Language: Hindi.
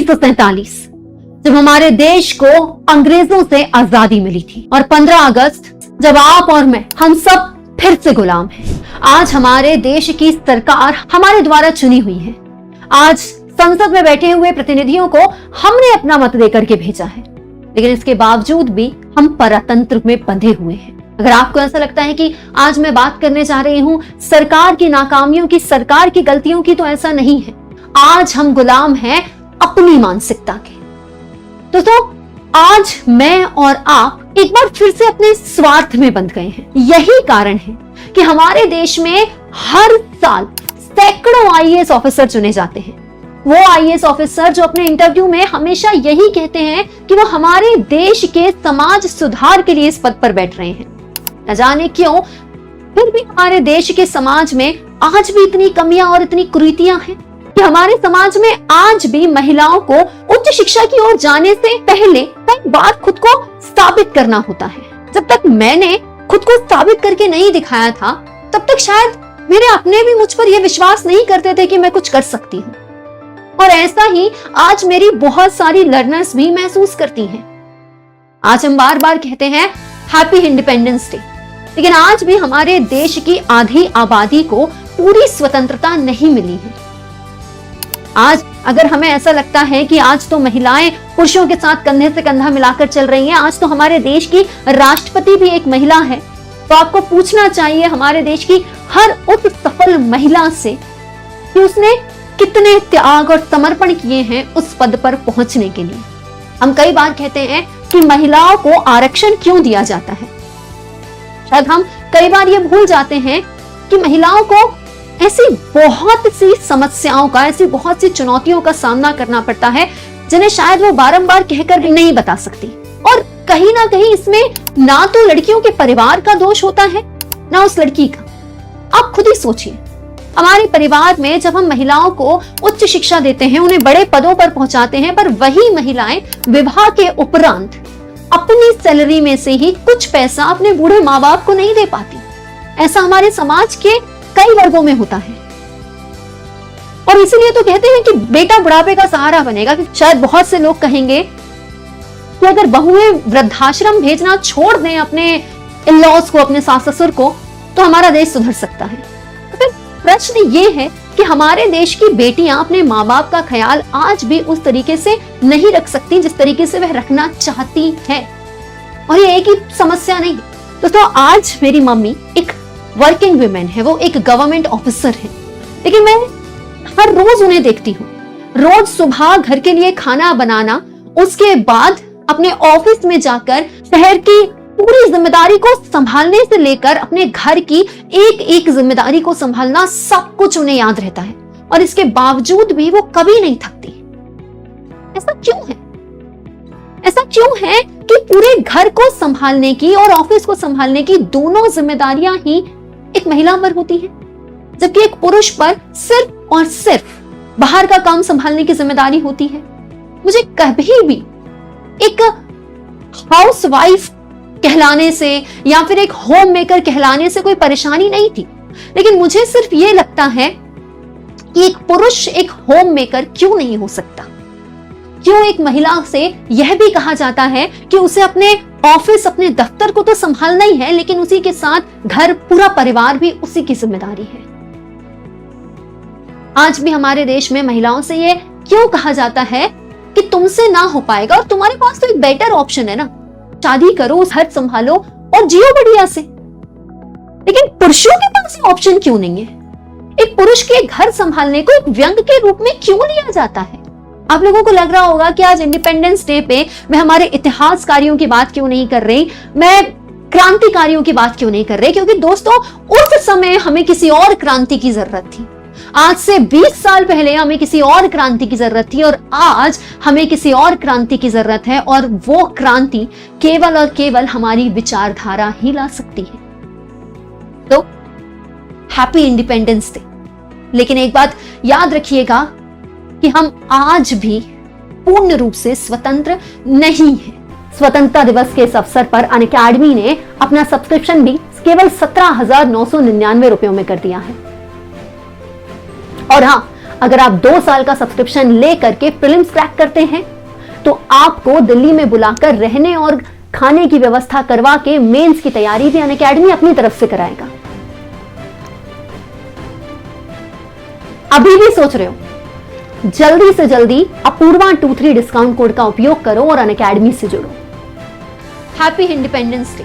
1947, जब हमारे देश को अंग्रेजों से आजादी मिली थी, और 15 अगस्त जब आप और मैं, हम सब फिर से गुलाम हैं। आज हमारे देश की सरकार हमारे द्वारा चुनी हुई है। आज संसद में बैठे हुए प्रतिनिधियों को हमने अपना मत देकर के भेजा है, लेकिन इसके बावजूद भी हम परतंत्र में बंधे हुए हैं। अगर आपको ऐसा लगता है कि आज मैं बात करने जा रही हूं सरकार की नाकामियों की, सरकार की गलतियों की, तो ऐसा नहीं है। आज हम गुलाम हैं अपनी मानसिकता के। दोस्तों, आज मैं और आप एक बार फिर से अपने स्वार्थ में बंध गए हैं। यही कारण है कि हमारे देश में हर साल सैकड़ों आईएएस ऑफिसर चुने जाते हैं। वो आईएएस ऑफिसर जो अपने इंटरव्यू में हमेशा यही कहते हैं कि वो हमारे देश के समाज सुधार के लिए इस पद पर बैठ रहे हैं। न जाने क्यों, फिर भी हमारे देश के समाज में आज भी इतनी कमियां और इतनी कुरीतियां हैं कि हमारे समाज में आज भी महिलाओं को उच्च शिक्षा की ओर जाने से पहले कई बार खुद को साबित करना होता है। जब तक मैंने खुद को साबित करके नहीं दिखाया था, तब तक शायद मेरे अपने भी मुझ पर यह विश्वास नहीं करते थे कि मैं कुछ कर सकती हूँ। और ऐसा ही आज मेरी बहुत सारी लर्नर्स भी महसूस करती हैं। आज हम बार बार कहते हैं हैप्पी इंडिपेंडेंस डे, लेकिन आज भी हमारे देश की आधी आबादी को पूरी स्वतंत्रता नहीं मिली है। आज अगर हमें ऐसा लगता है कि आज तो महिलाएं पुरुषों के साथ कंधे से कंधा मिलाकर चल रही हैं, आज तो हमारे देश की राष्ट्रपति भी एक महिला है, तो आपको पूछना चाहिए हमारे देश की हर उस सफल महिला से कि उसने कितने त्याग और समर्पण किए हैं उस पद पर पहुंचने के लिए। हम कई बार कहते हैं कि महिलाओं को आरक्षण क्यों दिया जाता है। शायद हम कई बार ये भूल जाते हैं कि महिलाओं को ऐसी बहुत सी समस्याओं का, ऐसी बहुत सी चुनौतियों का सामना करना पड़ता है जिन्हें शायद वो बारंबार कहकर नहीं बता सकती। और कहीं ना कहीं इसमें ना तो लड़कियों के परिवार का दोष होता है, ना उस लड़की का। आप खुद ही सोचिए, हमारे परिवार में जब हम महिलाओं को उच्च शिक्षा देते हैं, उन्हें बड़े पदों पर पहुंचाते हैं, पर वही महिलाएं विवाह के उपरांत अपनी सैलरी में से ही कुछ पैसा अपने बूढ़े माँ बाप को नहीं दे पाती। ऐसा हमारे समाज के कई वर्गों में होता है। और इसीलिए तो कहते हैं कि बेटा बुढ़ापे का सहारा बनेगा। कि शायद बहुत से लोग कहेंगे कि अगर बहुएं वृद्धाश्रम भेजना छोड़ दें अपने इन-लॉज को, अपने सास ससुर को, तो हमारा देश सुधर सकता है। तो फिर प्रश्न ये है कि हमारे देश की बेटियां अपने माँ बाप का ख्याल आज भी उस तरीके से नहीं रख सकती जिस तरीके से वह रखना चाहती है। और ये एक ही समस्या नहीं दोस्तों, आज मेरी मम्मी एक वर्किंग वुमेन है, वो एक गवर्नमेंट ऑफिसर है, लेकिन मैं हर रोज उन्हें देखती हूँ। रोज सुबह घर के लिए खाना बनाना, उसके बाद अपने ऑफिस में जाकर शहर की पूरी जिम्मेदारी को संभालने से लेकर अपने घर की एक एक जिम्मेदारी को संभालना, सब कुछ उन्हें याद रहता है। और इसके बावजूद भी वो कभी नहीं थकती। ऐसा क्यों है? ऐसा क्यों है कि पूरे घर को संभालने की और ऑफिस को संभालने की दोनों जिम्मेदारियां ही एक महिला पर होती है, जबकि एक पुरुष पर सिर्फ और सिर्फ बाहर का काम संभालने की जिम्मेदारी होती है। मुझे कभी भी एक हाउसवाइफ कहलाने से या फिर एक होम मेकर कहलाने से कोई परेशानी नहीं थी, लेकिन मुझे सिर्फ ये लगता है कि एक पुरुष एक होम मेकर क्यों नहीं हो सकता। क्यों एक महिला से यह भी कहा जाता है कि उसे अपने ऑफिस, अपने दफ्तर को तो संभालना ही है, लेकिन उसी के साथ घर, पूरा परिवार भी उसी की जिम्मेदारी है। आज भी हमारे देश में महिलाओं से यह क्यों कहा जाता है कि तुमसे ना हो पाएगा, और तुम्हारे पास तो एक बेटर ऑप्शन है ना, शादी करो, घर संभालो और जियो बढ़िया से। लेकिन पुरुषों के पास ये ऑप्शन क्यों नहीं है? एक पुरुष के घर संभालने को एक व्यंग के रूप में क्यों लिया जाता है? आप लोगों को लग रहा होगा कि आज इंडिपेंडेंस डे पे मैं हमारे इतिहासकारियों की बात क्यों नहीं कर रही, मैं क्रांतिकारियों की बात क्यों नहीं कर रही, क्योंकि दोस्तों उस समय हमें किसी और क्रांति की जरूरत थी। आज से 20 साल पहले हमें किसी और क्रांति की जरूरत थी, और आज हमें किसी और क्रांति की जरूरत है, और वो क्रांति केवल और केवल हमारी विचारधारा ही ला सकती है। तो हैप्पी इंडिपेंडेंस डे। लेकिन एक बात याद रखिएगा कि हम आज भी पूर्ण रूप से स्वतंत्र नहीं हैं। स्वतंत्रता दिवस के इस अवसर पर अनअकैडमी ने अपना सब्सक्रिप्शन भी केवल 17,999 रुपयों में कर दिया है। और हाँ, अगर आप 2 साल का सब्सक्रिप्शन ले करके प्रीलिम्स क्रैक करते हैं तो आपको दिल्ली में बुलाकर रहने और खाने की व्यवस्था करवा के मेंस की तैयारी भी अनअकैडमी अपनी तरफ से कराएगा। अभी भी सोच रहे हो, जल्दी से जल्दी अपूर्वा 23 डिस्काउंट कोड का उपयोग करो और अनअकैडमी से जुड़ो। Happy independence day.